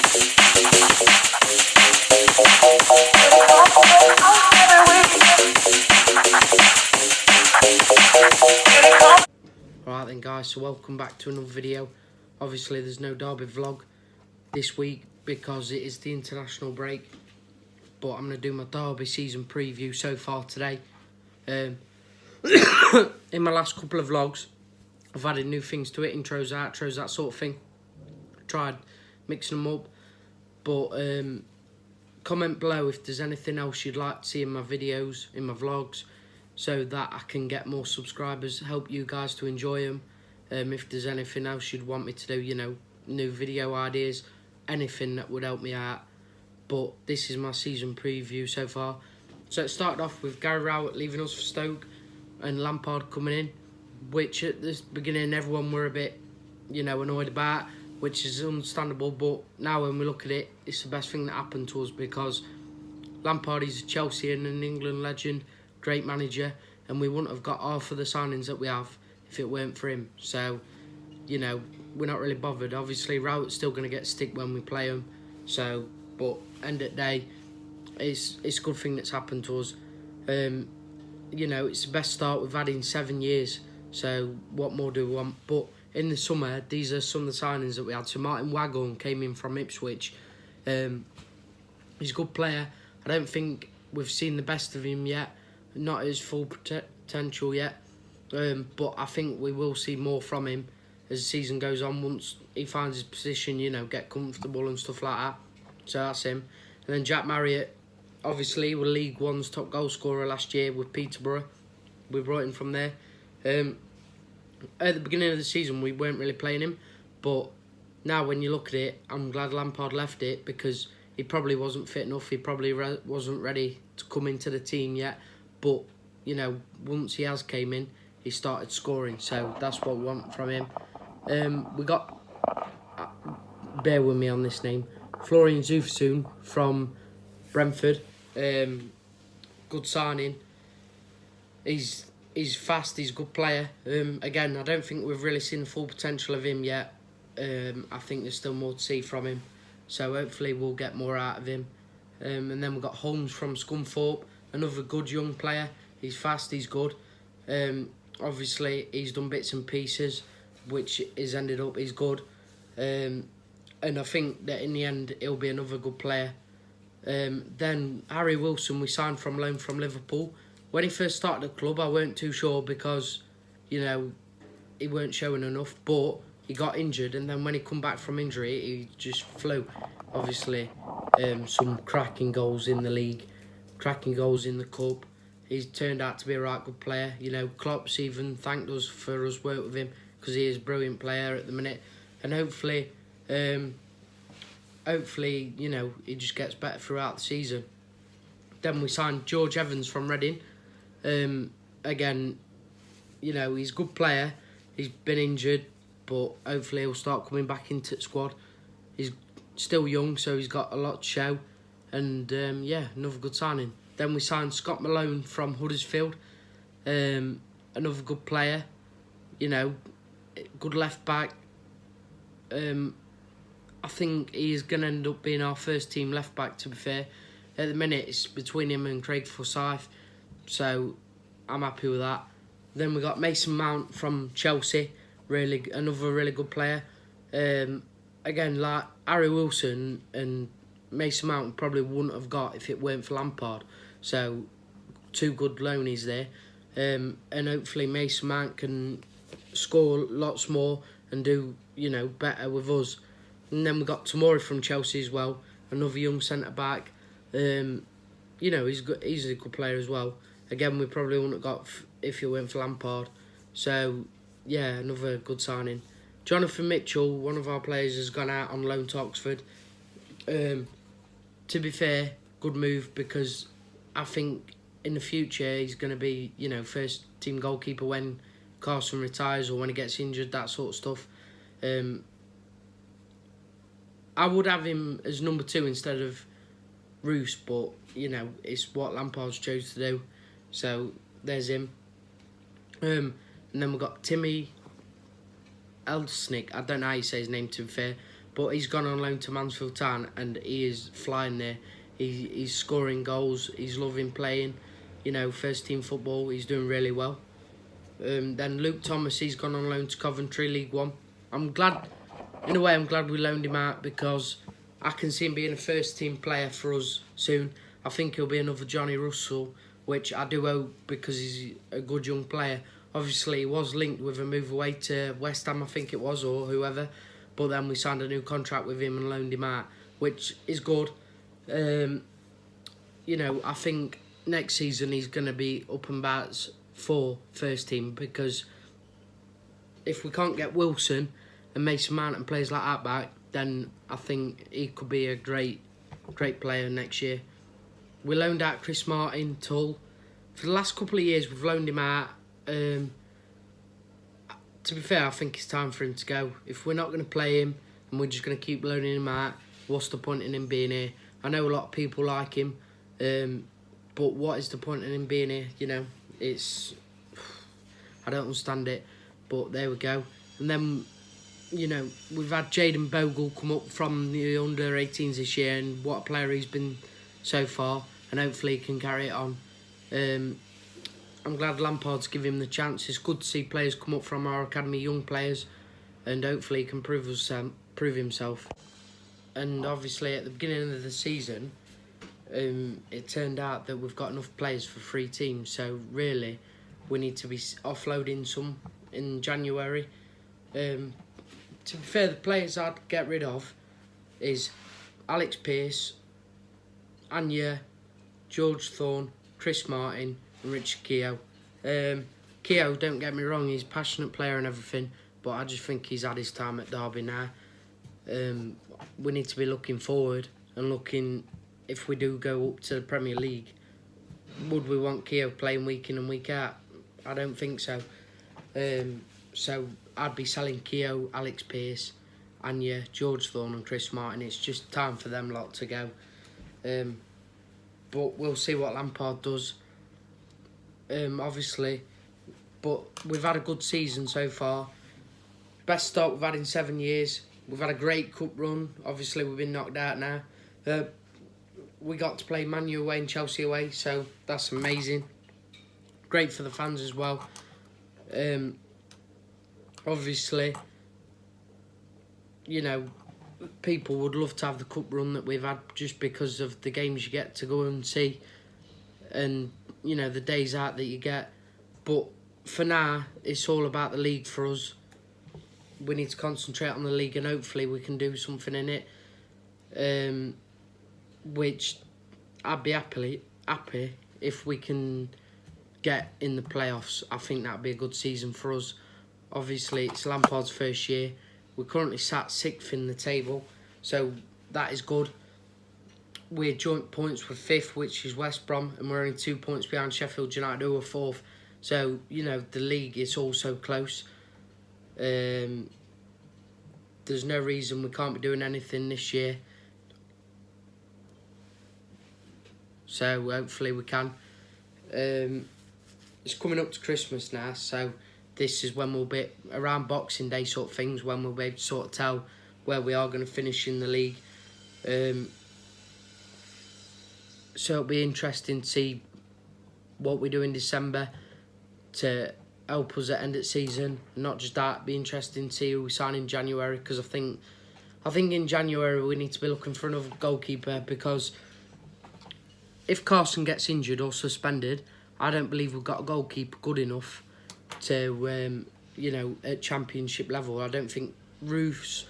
Alright then guys, so welcome back to another video. Obviously there's no Derby vlog this week because it is the international break, but I'm going to do my Derby season preview so far today. In my last couple of vlogs I've added new things to it, intros, outros, that sort of thing. Tried mixing them up, but comment below if there's anything else you'd like to see in my videos, in my vlogs, so that I can get more subscribers, help you guys to enjoy them. If there's anything else you'd want me to do, you know, new video ideas, anything that would help me out. But this is my season preview so far. So it started off with Gary Rowett leaving us for Stoke and Lampard coming in, which at the beginning everyone were a bit, you know, annoyed about, which is understandable. But now when we look at it, it's the best thing that happened to us, because Lampard is a Chelsea and an England legend, great manager, and we wouldn't have got half of the signings that we have if it weren't for him. So, you know, we're not really bothered. Obviously, Rowett's still going to get stick when we play him. So, but end of the day, it's a good thing that's happened to us. You know, it's the best start we've had in 7 years. So, what more do we want? But in the summer, these are some of the signings that we had. So, Martin Waghorn came in from Ipswich. He's a good player. I don't think we've seen the best of him yet. Not his full potential yet, but I think we will see more from him as the season goes on, once he finds his position, you know, get comfortable and stuff like that. So that's him. And then Jack Marriott, obviously, was League One's top goal scorer last year with Peterborough. We brought him from there. At the beginning of the season, we weren't really playing him, but now when you look at it, I'm glad Lampard left it, because he probably wasn't fit enough. He probably wasn't ready to come into the team yet. But, you know, once he has came in, he started scoring. So that's what we want from him. We got, bear with me on this name, Florian Zufsoon from Brentford. Good signing. He's fast, he's a good player. Again, I don't think we've really seen the full potential of him yet. I think there's still more to see from him. So hopefully we'll get more out of him. And then we've got Holmes from Scunthorpe. Another good young player. He's fast, he's good. Obviously, he's done bits and pieces, which has ended up he's good. And I think that in the end, he'll be another good player. Then Harry Wilson, we signed from loan from Liverpool. When he first started the club, I weren't too sure, because, you know, he weren't showing enough. But he got injured, and then when he come back from injury, he just flew. Obviously, some cracking goals in the league. Cracking goals in the cup. He's turned out to be a right good player. You know, Klopp's even thanked us for us work with him, because he is a brilliant player at the minute. And hopefully, you know, he just gets better throughout the season. Then we signed George Evans from Reading. Again, you know, he's a good player. He's been injured, but hopefully he'll start coming back into the squad. He's still young, so he's got a lot to show. And, yeah, another good signing. Then we signed Scott Malone from Huddersfield. Another good player. You know, good left-back. I think he's going to end up being our first-team left-back, to be fair. At the minute, it's between him and Craig Forsyth. So, I'm happy with that. Then we got Mason Mount from Chelsea. Another really good player. Again, like Harry Wilson and Mason Mount probably wouldn't have got if it weren't for Lampard. So, two good loanies there. And hopefully Mason Mount can score lots more and do, you know, better with us. And then we got Tomori from Chelsea as well. Another young centre-back. You know, he's a good player as well. Again, we probably wouldn't have got if it weren't for Lampard. So, yeah, another good signing. Jonathan Mitchell, one of our players, has gone out on loan to Oxford. To be fair, good move, because I think in the future he's going to be, you know, first team goalkeeper when Carson retires or when he gets injured, that sort of stuff. I would have him as number 2 instead of Roos, but, you know, it's what Lampard's chose to do. So, there's him. And then we've got Timmy Elsnick. I don't know how you say his name, to be fair. but he's gone on loan to Mansfield Town and he is flying there. He's scoring goals, he's loving playing, you know, first team football, he's doing really well. Then Luke Thomas, he's gone on loan to Coventry, League One. I'm glad we loaned him out because I can see him being a first team player for us soon. I think he'll be another Johnny Russell, which I do hope because he's a good young player. Obviously, he was linked with a move away to West Ham, I think it was, or whoever. But then we signed a new contract with him and loaned him out, which is good. You know, I think next season he's going to be up and about for first team because if we can't get Wilson and Mason Mount and players like that back, then I think he could be a great player next year. We loaned out Chris Martin to Hull. For the last couple of years, we've loaned him out. To be fair, I think it's time for him to go. If we're not going to play him and we're just going to keep loaning him out, what's the point in him being here? I know a lot of people like him, but what is the point in him being here? You know, I don't understand it, but there we go. And then, you know, we've had Jayden Bogle come up from the under-18s this year, and what a player he's been so far, and hopefully he can carry it on. I'm glad Lampard's given him the chance. It's good to see players come up from our academy, young players, and hopefully he can prove himself. And obviously at the beginning of the season, it turned out that we've got enough players for 3 teams, so really we need to be offloading some in January. To be fair, the players I'd get rid of is Alex Pearce, Anya, George Thorne, Chris Martin and Richard Keogh. Keogh, don't get me wrong, he's a passionate player and everything, but I just think he's had his time at Derby now. We need to be looking forward and looking, if we do go up to the Premier League, would we want Keogh playing week in and week out? I don't think so. So I'd be selling Keogh, Alex Pearce, Anya, George Thorne and Chris Martin. It's just time for them lot to go. But we'll see what Lampard does. Obviously, but we've had a good season so far. Best start we've had in 7 years. We've had a great cup run. Obviously, we've been knocked out now. We got to play Man U away and Chelsea away, so that's amazing. Great for the fans as well. Obviously, you know, people would love to have the cup run that we've had just because of the games you get to go and see and, you know, the days out that you get. But for now, it's all about the league for us. We need to concentrate on the league and hopefully we can do something in it. Which I'd be happy if we can get in the playoffs. I think that'd be a good season for us. Obviously, it's Lampard's first year. We're currently sat 6th in the table, so that is good. We're joint points with 5th, which is West Brom, and we're only 2 points behind Sheffield United, who are 4th. So, you know, the league is also close. There's no reason we can't be doing anything this year. So, hopefully we can. It's coming up to Christmas now, so this is when we'll be around Boxing Day sort of things, when we'll be able to sort of tell where we are going to finish in the league. So it'll be interesting to see what we do in December to help us at end of season. Not just that, it'll be interesting to see who we sign in January, because I think in January we need to be looking for another goalkeeper, because if Carson gets injured or suspended, I don't believe we've got a goalkeeper good enough to, you know, at Championship level. I don't think Roos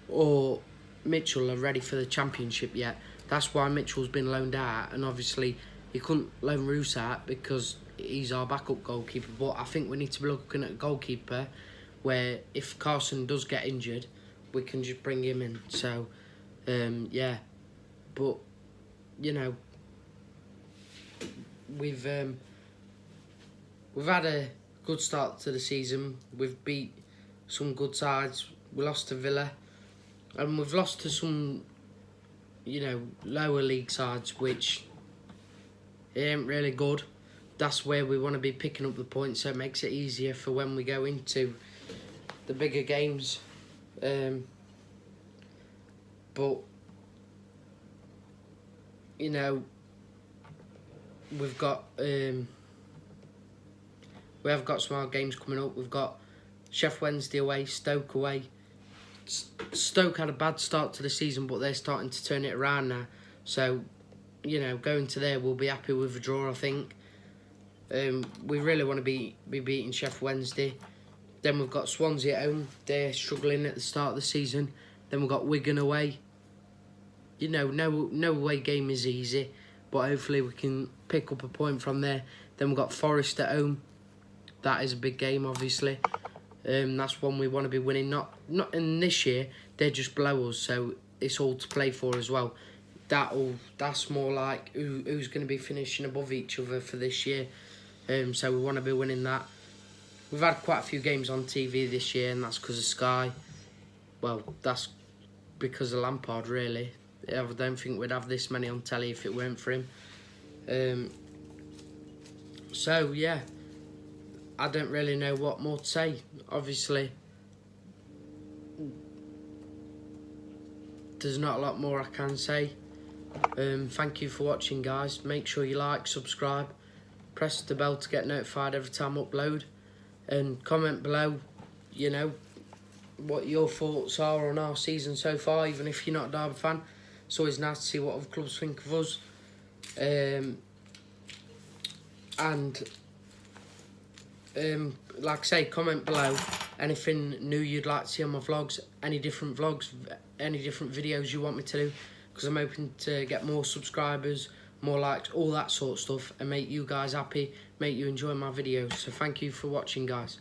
or Mitchell are ready for the Championship yet. That's why Mitchell's been loaned out, and obviously he couldn't loan Roos out because he's our backup goalkeeper. But I think we need to be looking at a goalkeeper where if Carson does get injured, we can just bring him in. So, yeah. But, you know, we've had a good start to the season. We've beat some good sides. We lost to Villa, and we've lost to some, you know, lower league sides, which ain't really good. That's where we want to be picking up the points, so it makes it easier for when we go into the bigger games. but you know, we've got we have got some hard games coming up. We've got Sheffield Wednesday away, Stoke away. Stoke had a bad start to the season, but they're starting to turn it around now. So, you know, going to there, we'll be happy with a draw, I think. We really want to be beating Sheffield Wednesday. Then we've got Swansea at home. They're struggling at the start of the season. Then we've got Wigan away. You know, no away game is easy, but hopefully we can pick up a point from there. Then we've got Forest at home. That is a big game, obviously. That's one we want to be winning. Not in this year. They're just below us, so it's all to play for as well. That's more like who's going to be finishing above each other for this year. So we want to be winning that. We've had quite a few games on TV this year, and that's because of Sky. Well, that's because of Lampard, really. I don't think we'd have this many on telly if it weren't for him. So, yeah. I don't really know what more to say. Obviously, there's not a lot more I can say. Thank you for watching, guys. Make sure you like, subscribe, press the bell to get notified every time I upload, and comment below, you know, what your thoughts are on our season so far, even if you're not a Derby fan. It's always nice to see what other clubs think of us. Like I say, comment below anything new you'd like to see on my vlogs, any different vlogs, any different videos you want me to do, because I'm hoping to get more subscribers, more likes, all that sort of stuff, and make you guys happy, make you enjoy my videos. So thank you for watching, guys.